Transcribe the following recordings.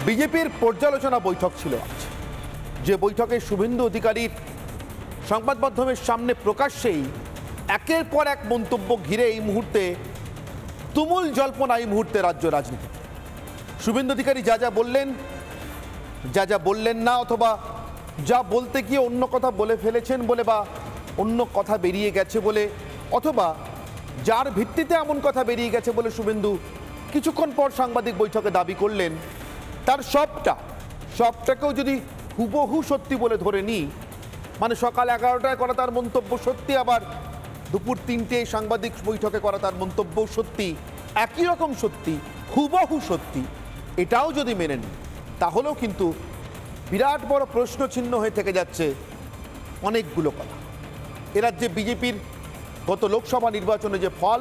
বিজেপির পর্যালোচনা বৈঠক ছিল আজ, যে বৈঠকে শুভেন্দু অধিকারীর সংবাদ মাধ্যমের সামনে প্রকাশ্যেই একের পর এক মন্তব্য ঘিরে এই মুহূর্তে তুমুল জল্পনা এই মুহূর্তে রাজ্য রাজনীতি। শুভেন্দু অধিকারী যা যা বললেন, যা যা বললেন না, অথবা যা বলতে গিয়ে অন্য কথা বলে ফেলেছেন বলে, বা অন্য কথা বেরিয়ে গেছে বলে, অথবা যার ভিত্তিতে এমন কথা বেরিয়ে গেছে বলে শুভেন্দু কিছুক্ষণ পর সাংবাদিক বৈঠকে দাবি করলেন, তার সবটাকেও যদি হুবহু সত্যি বলে ধরে নিই, মানে সকাল 11টায় করা তার মন্তব্য সত্যি, আবার দুপুর 3টে সাংবাদিক বৈঠকে করা তার মন্তব্য সত্যি, একই রকম সত্যি, হুবহু সত্যি, এটাও যদি মেনে নিই, তাহলেও কিন্তু বিরাট বড় প্রশ্ন চিহ্ন হয়ে থেকে যাচ্ছে অনেকগুলো কথা। এ রাজ্যে বিজেপির গত লোকসভা নির্বাচনে যে ফল,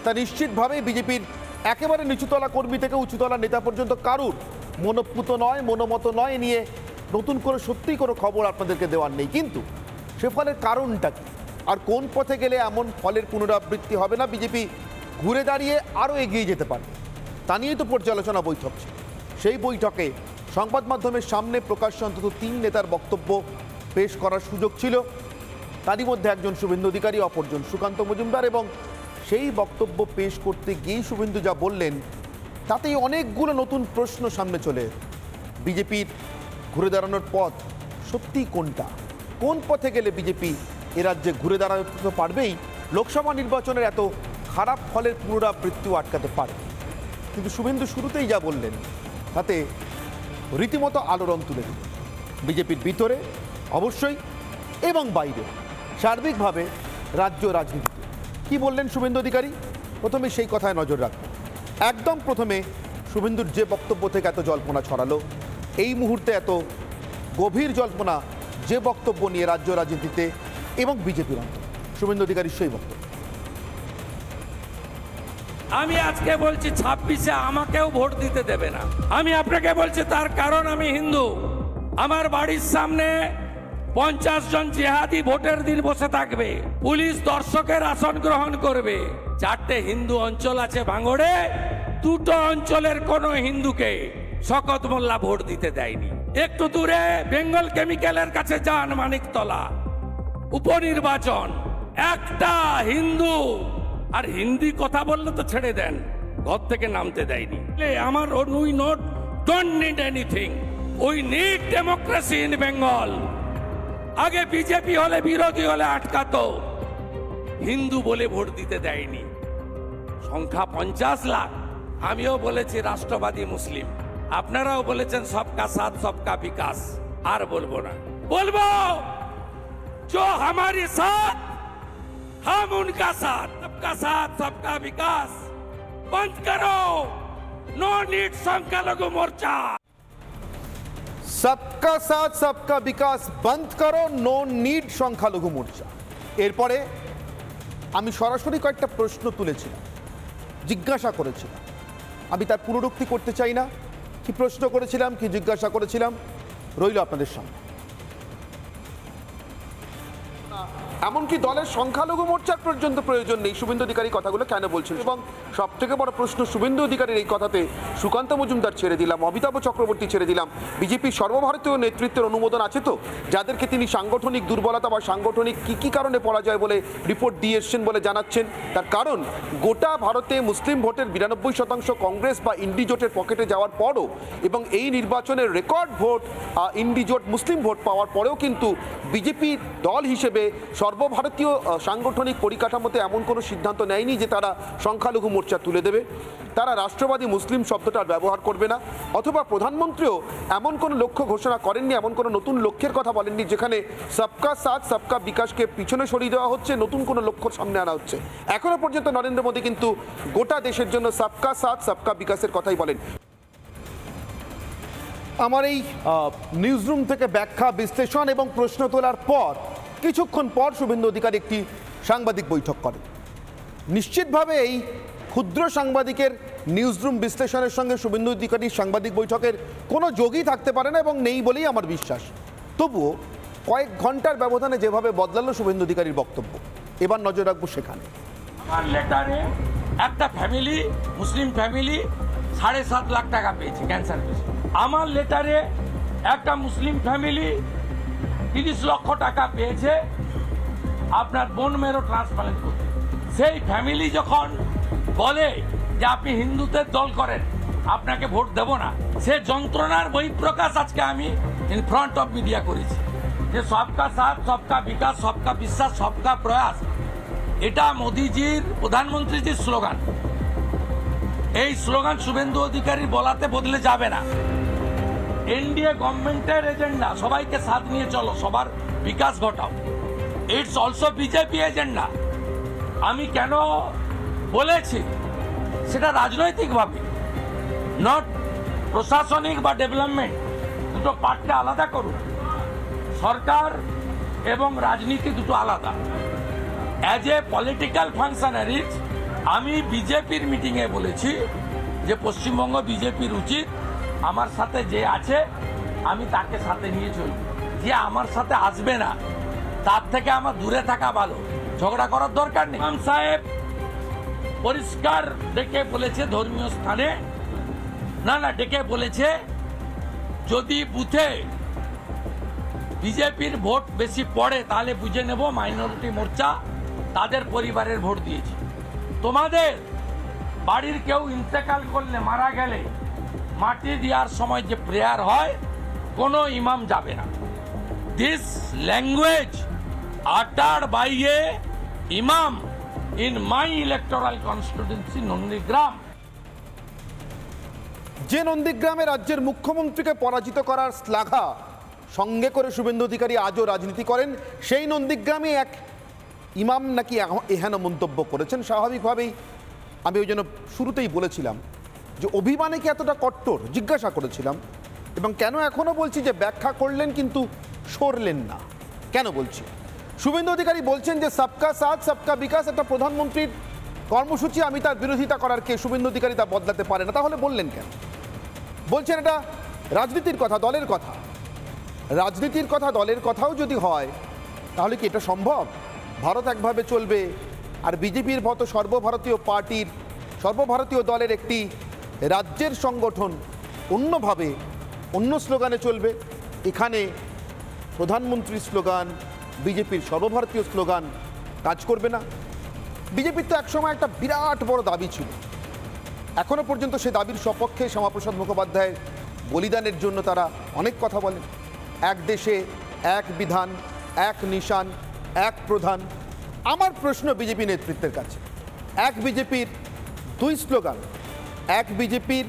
তা নিশ্চিতভাবেই বিজেপির একেবারে নিচুতলা কর্মী থেকে উঁচুতলা নেতা পর্যন্ত কারুর মনোপুত নয়, মনোমত নয়, নিয়ে নতুন করে সত্যি কোনো খবর আপনাদেরকে দেওয়ার নেই। কিন্তু সে ফলের কারণটা কি, আর কোন পথে গেলে এমন ফলের পুনরাবৃত্তি হবে না, বিজেপি ঘুরে দাঁড়িয়ে আরও এগিয়ে যেতে পারবে, তা নিয়েই তো পর্যালোচনা বৈঠক ছিল। সেই বৈঠকে সংবাদ মাধ্যমের সামনে প্রকাশ্যে অন্তত 3 নেতার বক্তব্য পেশ করার সুযোগ ছিল। তারই মধ্যে একজন শুভেন্দু অধিকারী, অপরজন সুকান্ত মজুমদার, এবং সেই বক্তব্য পেশ করতে গিয়েই শুভেন্দু যা বললেন, তাতেই অনেকগুলো নতুন প্রশ্ন সামনে চলে। বিজেপির ঘুরে দাঁড়ানোর পথ সত্যি কোনটা, কোন পথে গেলে বিজেপি এ রাজ্যে ঘুরে দাঁড়াতে তো পারবেই, লোকসভা নির্বাচনের এত খারাপ ফলের পুনরাবৃত্তিও আটকাতে পারে। কিন্তু শুভেন্দু শুরুতেই যা বললেন, তাতে রীতিমতো আলোড়ন তুলে দিল বিজেপির ভিতরে অবশ্যই, এবং বাইরে সার্বিকভাবে রাজ্য রাজনীতিতে। কি বললেন শুভেন্দু অধিকারী, প্রথমে সেই কথায় নজর রাখবো। একদম প্রথমে শুভেন্দুর যে বক্তব্য থেকে এত জল্পনা ছড়ালো, এই মুহূর্তে এত গভীর জল্পনা যে বক্তব্য নিয়ে রাজ্য রাজনীতিতে এবং বিজেপির অন্তর, শুভেন্দু অধিকারীর সেই বক্তব্য। আমি আজকে বলছি 26-এ আমাকেও ভোট দিতে দেবে না। আমি আপনাকে বলছি তার কারণ আমি হিন্দু। আমার বাড়ির সামনে 50 জন জিহাদি ভোটের দিন বসে থাকবে, পুলিশ দর্শকের আসন গ্রহণ করবে। 4টে হিন্দু অঞ্চল আছে ভাঙড়ে, 2টো অঞ্চলের কোন হিন্দুকে শকত মোল্লা ভোট দিতে দেয়নি। একটু দূরে বেঙ্গল কেমিক্যালের কাছে যান, মানিকতলা উপনির্বাচন, একটা হিন্দু, আর হিন্দি কথা বললে তো ছেড়ে দেন, ঘর থেকে নামতে দেয়নি। আমার we don't need anything, we need democracy in Bengal. আগে বিজেপি হলে বিরোধী হলে আটকাতো, হিন্দু বলে ভোট দিতে দেয়নি। সংখ্যা 50 লাখ। আমিও বলেছি রাষ্ট্রবাদী মুসলিম, আপনারাও বলেছেন সবকা সাথ সবকা বিকাশ। আর বলবো না, বলবো जो हमारे साथ हम उनका साथ, सबका साथ सबका विकास बंद करो, नो नीड संख्यालघु मोर्चा। सबका साथ सबका विकास बंद करो, नो नीड সংখ্যালঘু মোর্চা। এরপরে আমি সরাসরি কয়েকটা প্রশ্ন তুলেছিলাম, জিজ্ঞাসা করেছিলাম, আমি তার পুনরুক্তি করতে চাই না। কি প্রশ্ন করেছিলাম, কি জিজ্ঞাসা করেছিলাম, রইল আপনাদের সামনে। এমনকি দলের সংখ্যালঘু মোর্চার পর্যন্ত প্রয়োজন নেই, শুভেন্দু অধিকারী কথাগুলো কেন বলছেন? এবং সব থেকে বড় প্রশ্ন শুভেন্দু অধিকারীর এই কথাতে সুকান্ত মজুমদার ছেড়ে দিলাম, অমিতাভ চক্রবর্তী ছেড়ে দিলাম, বিজেপির সর্বভারতীয় নেতৃত্বের অনুমোদন আছে তো, যাদেরকে তিনি সাংগঠনিক দুর্বলতা বা সাংগঠনিক কি কারণে পরাজয় বলে রিপোর্ট দিয়ে এসছেন বলে জানাচ্ছেন? তার কারণ গোটা ভারতে মুসলিম ভোটের 92% কংগ্রেস বা ইন্ডিজোটের পকেটে যাওয়ার পরও, এবং এই নির্বাচনের রেকর্ড ভোট ইন্ডিজোট মুসলিম ভোট পাওয়ার পরেও কিন্তু বিজেপি দল হিসেবে সর্বভারতীয় সাংগঠনিক পরিকাঠামোতে এমন কোনো সিদ্ধান্ত নেয়নি যে তারা সংখ্যালঘু মোর্চা তুলে দেবে, তারা রাষ্ট্রবাদী মুসলিম শব্দটা ব্যবহার করবে না, অথবা প্রধানমন্ত্রীও এমন কোনো লক্ষ্য ঘোষণা করেননি, এমন কোনো নতুন লক্ষ্যের কথা বলেননি যেখানে সবকা সাথ সবকা বিকাশকে পিছনে সরিয়ে দেওয়া হচ্ছে, নতুন কোনো লক্ষ্য সামনে আনা হচ্ছে। এখনো পর্যন্ত নরেন্দ্র মোদী কিন্তু গোটা দেশের জন্য সবকা সাথ সবকা বিকাশের কথাই বলেন। আমার এই নিউজরুম থেকে ব্যাখ্যা, বিশ্লেষণ এবং প্রশ্ন তোলার পর কিছুক্ষণ পর শুভেন্দু অধিকারী একটি সাংবাদিক বৈঠক করেন। নিশ্চিতভাবে এই ক্ষুদ্র সাংবাদিকের নিউজরুম বিশ্লেষণের সঙ্গে শুভেন্দু অধিকারীর সাংবাদিক বৈঠকের কোনো যোগই থাকতে পারে না, এবং নেই বলেই আমার বিশ্বাস। তবুও কয়েক ঘন্টার ব্যবধানে যেভাবে বদলালো শুভেন্দু অধিকারীর বক্তব্য, এবার নজর রাখবো সেখানে। আমার লেটারে একটা ফ্যামিলি, মুসলিম ফ্যামিলি 7.5 লাখ টাকা পেয়েছে ক্যান্সার পেশেন্ট। আমার লেটারে একটা মুসলিম ফ্যামিলি 30 লক্ষ টাকা পেয়েছে আপনার বোন মেরো ট্রান্সপ্লান্ট করতে। সেই ফ্যামিলি যখন বলে যে আপনি হিন্দুদের দল করেন, আপনাকে ভোট দেব না, সে যন্ত্রণার বহিঃপ্রকাশ আজকে আমি ইন ফ্রন্ট অফ মিডিয়া করেছি যে সবকা সাথ, সবকা বিকাশ, সবকা বিশ্বাস, সবকা প্রয়াস, এটা মোদিজির, প্রধানমন্ত্রীজির স্লোগান। এই স্লোগান শুভেন্দু অধিকারী বলাতে বদলে যাবে না। এনডিএ গভর্নমেন্টের এজেন্ডা, সবাইকে সাথ নিয়ে চলো, সবার বিকাশ ঘটাও। It's also BJP agenda. আমি কেন বলেছি সেটা রাজনৈতিকভাবে, নট প্রশাসনিক বা ডেভেলপমেন্ট, দুটো পার্টকে আলাদা করুন। সরকার এবং রাজনীতি দুটো আলাদা। অ্যাজ এ পলিটিক্যাল ফাংশনারিজ আমি বিজেপির মিটিংয়ে বলেছি যে পশ্চিমবঙ্গ বিজেপির উচিত আমার সাথে যে আছে আমি তাকে সাথে নিয়ে চলব, যে আমার সাথে আসবে না তার থেকে আমার দূরে থাকা ভালো, ঝগড়া করার দরকার নেই। ইমাম সাহেব পরিষ্কার ডেকে বলেছে ধর্মীয় স্থানে, না ডেকে বলেছে যদি বুথে বিজেপির ভোট বেশি পড়ে তাহলে বুঝে নেব মাইনরিটি মোর্চা তাদের পরিবারের ভোট দিয়েছে। তোমাদের বাড়ির কেউ ইন্তেকাল করলে, মারা গেলে মাটি দেওয়ার সময় যে প্রেয়ার হয় কোনো ইমাম যাবে না। This language uttered by a imam in my electoral constituency Nandigram. যে নন্দীগ্রামে রাজ্যের মুখ্যমন্ত্রীকে পরাজিত করার শ্লাঘা সঙ্গে করে শুভেন্দু অধিকারী আজও রাজনীতি করেন, সেই নন্দীগ্রামে এক ইমাম নাকি এহেন মন্তব্য করেছেন। স্বাভাবিকভাবেই আমি ওই জন্য শুরুতেই বলেছিলাম যে অভিমানে কি এতটা কট্টর, জিজ্ঞাসা করেছিলাম, এবং কেন এখনও বলছি যে ব্যাখ্যা করলেন কিন্তু সরলেন না। কেন বলছি? শুভেন্দু অধিকারী বলছেন যে সবকা সাথ সবকা বিকাশ একটা প্রধানমন্ত্রীর কর্মসূচি, আমি তার বিরোধিতা করার কে শুভেন্দু অধিকারী তা বদলাতে পারে না। তাহলে বললেন কেন? বলছেন এটা রাজনীতির কথা, দলের কথা। রাজনীতির কথা, দলের কথাও যদি হয় তাহলে কি এটা সম্ভব? ভারত একভাবে চলবে আর বিজেপির মতো সর্বভারতীয় পার্টির, সর্বভারতীয় দলের একটি রাজ্যের সংগঠন অন্যভাবে, অন্য স্লোগানে চলবে। এখানে প্রধানমন্ত্রীর স্লোগান, বিজেপির সর্বভারতীয় স্লোগান কাজ করবে না। বিজেপির তো একসময় একটা বিরাট বড় দাবি ছিল, এখনো পর্যন্ত সে দাবির সপক্ষে শ্যামাপ্রসাদ মুখোপাধ্যায়ের বলিদানের জন্য তারা অনেক কথা বলেন। এক দেশে এক বিধান, এক নিশান, এক প্রধান। আমার প্রশ্ন বিজেপি নেতৃত্বের কাছে, এক বিজেপির দুই স্লোগান, এক বিজেপির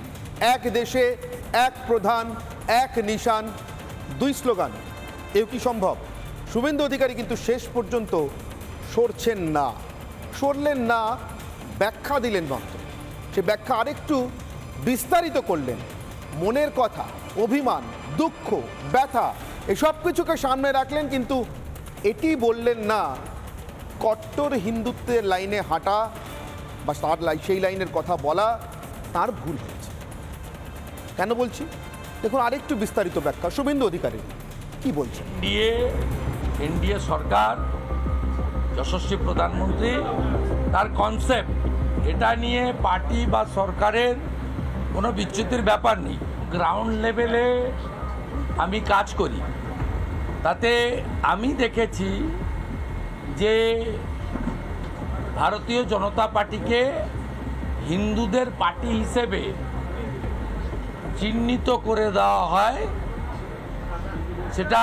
এক দেশে এক প্রধান, এক নিশান, দুই স্লোগান, এও কি সম্ভব? শুভেন্দু অধিকারী কিন্তু শেষ পর্যন্ত সরছেন না, সরলেন না, ব্যাখ্যা দিলেন মাত্র। সে ব্যাখ্যা আরেকটু বিস্তারিত করলেন। মনের কথা, অভিমান, দুঃখ, ব্যথা এসব কিছুকে সামনে রাখলেন, কিন্তু এটি বললেন না কট্টর হিন্দুত্বের লাইনে হাঁটা বা তার সেই লাইনের কথা বলা তার ভুল হয়েছে। কেন বলছি দেখুন, আরেকটু বিস্তারিত ব্যাখ্যা শুভেন্দু অধিকারী কি বলছেন। এনডিএ সরকার, যশস্বী প্রধানমন্ত্রী, তার কনসেপ্ট, এটা নিয়ে পার্টি বা সরকারের কোনো বিচ্যুতির ব্যাপার নেই। গ্রাউন্ড লেভেলে আমি কাজ করি, তাতে আমি দেখেছি যে ভারতীয় জনতা পার্টিকে হিন্দুদের পার্টি হিসেবে চিহ্নিত করে দেওয়া হয়। সেটা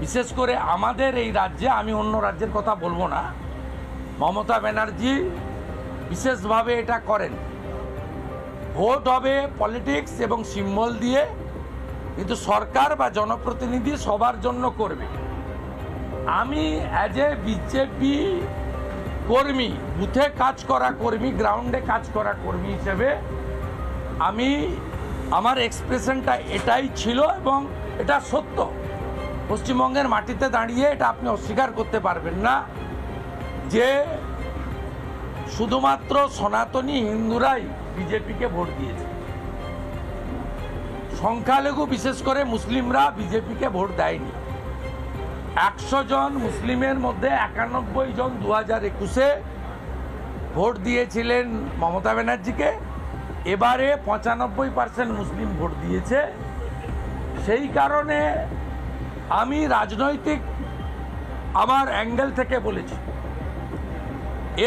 বিশেষ করে আমাদের এই রাজ্যে, আমি অন্য রাজ্যের কথা বলবো না, মমতা ব্যানার্জি বিশেষভাবে এটা করেন। ভোট হবে পলিটিক্স এবং সিম্বল দিয়ে, কিন্তু সরকার বা জনপ্রতিনিধি সবার জন্য করবে। আমি অ্যাজ এ বিজেপি কর্মী, বুথে কাজ করা কর্মী, গ্রাউন্ডে কাজ করা কর্মী হিসেবে আমি, আমার এক্সপ্রেশনটা এটাই ছিল এবং এটা সত্য। পশ্চিমবঙ্গের মাটিতে দাঁড়িয়ে এটা আপনি অস্বীকার করতে পারবেন না যে শুধুমাত্র সনাতনী হিন্দুরাই বিজেপিকে ভোট দিয়েছে। সংখ্যালঘু বিশেষ করে মুসলিমরা বিজেপিকে ভোট দেয়নি। 100 জন মুসলিমের মধ্যে 91 জন 2021-এ ভোট দিয়েছিলেন মমতা ব্যানার্জিকে, এবারে 95% মুসলিম ভোট দিয়েছে। সেই কারণে আমি রাজনৈতিক আমার অ্যাঙ্গেল থেকে বলেছি,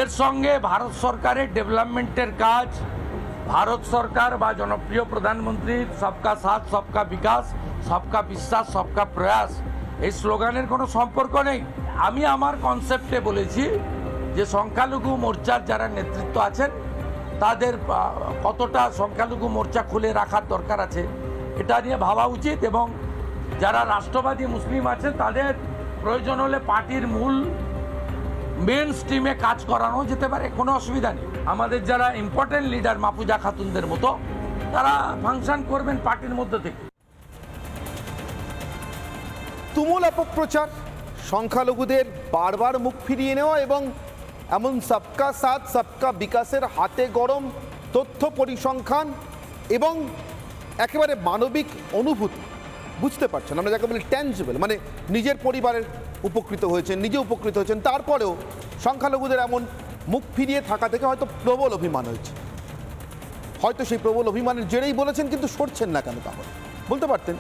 এর সঙ্গে ভারত সরকারের ডেভেলপমেন্টের কাজ, ভারত সরকার বা জনপ্রিয় প্রধানমন্ত্রীর সবকা সাথ সবকা বিকাশ, সবকা বিশ্বাস সবকা প্রয়াস এই স্লোগানের কোনো সম্পর্ক নেই। আমি আমার কনসেপ্টে বলেছি যে সংখ্যালঘু মোর্চার যারা নেতৃত্ব আছেন তাদের কতটা সংখ্যালঘু মোর্চা খুলে রাখার দরকার আছে এটা নিয়ে ভাবা উচিত, এবং যারা রাষ্ট্রবাদী মুসলিম আছেন তাদের প্রয়োজন হলে পার্টির মূল মেন স্ট্রিমে কাজ করানো যেতে পারে, কোনো অসুবিধা নেই। আমাদের যারা ইম্পর্টেন্ট লিডার মাফুজা খাতুনদের মতো তারা ফাংশন করবেন পার্টির মধ্যে থেকে। তুমুল অপপ্রচার, সংখ্যালঘুদের বারবার মুখ ফিরিয়ে নেওয়া এবং এমন সবকা সাথ সবকা বিকাশের হাতে গরম তথ্য পরিসংখ্যান এবং একেবারে মানবিক অনুভূতি বুঝতে পারছেন, আমরা যাকে বলি ট্যাঞ্জিবল, মানে নিজের পরিবারের উপকৃত হয়েছেন, নিজে উপকৃত হয়েছেন, তারপরেও সংখ্যালঘুদের এমন মুখ ফিরিয়ে থাকা থেকে হয়তো প্রবল অভিমান হয়েছে, হয়তো সেই প্রবল অভিমানের জেরেই বলেছেন, কিন্তু সরছেন না কেন? তাহলে বলতে পারতেন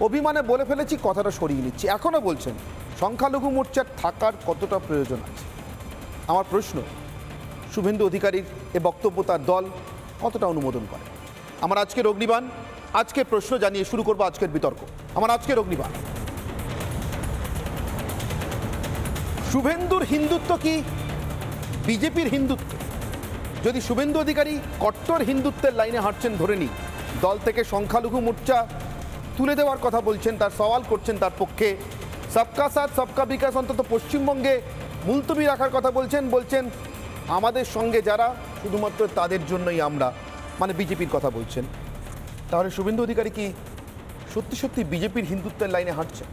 অভিমানে বলে ফেলেছি, কথাটা সরিয়ে নিচ্ছি। এখনও বলছেন সংখ্যালঘু মোর্চার থাকার কতটা প্রয়োজন আছে। আমার প্রশ্ন, শুভেন্দু অধিকারীর এ বক্তব্য তার দল কতটা অনুমোদন করে? আমার আজকের অগ্নিবাণ, আজকের প্রশ্ন জানিয়ে শুরু করবো আজকের বিতর্ক। আমার আজকের অগ্নিবাণ, শুভেন্দুর হিন্দুত্ব কি বিজেপির হিন্দুত্ব? যদি শুভেন্দু অধিকারী কট্টর হিন্দুত্বের লাইনে হাঁটছেন ধরে নিই, দল থেকে সংখ্যালঘু মোর্চা তুলে দেওয়ার কথা বলছেন, তার সওয়াল করছেন, তার পক্ষে সবকা সাথ সবকা বিকাশ অন্তত পশ্চিমবঙ্গে মুলতবি রাখার কথা বলছেন আমাদের সঙ্গে যারা শুধুমাত্র তাদের জন্যই আমরা, মানে বিজেপির কথা বলছেন, তাহলে শুভেন্দু অধিকারী কি সত্যি সত্যি বিজেপির হিন্দুত্বের লাইনে হাঁটছেন?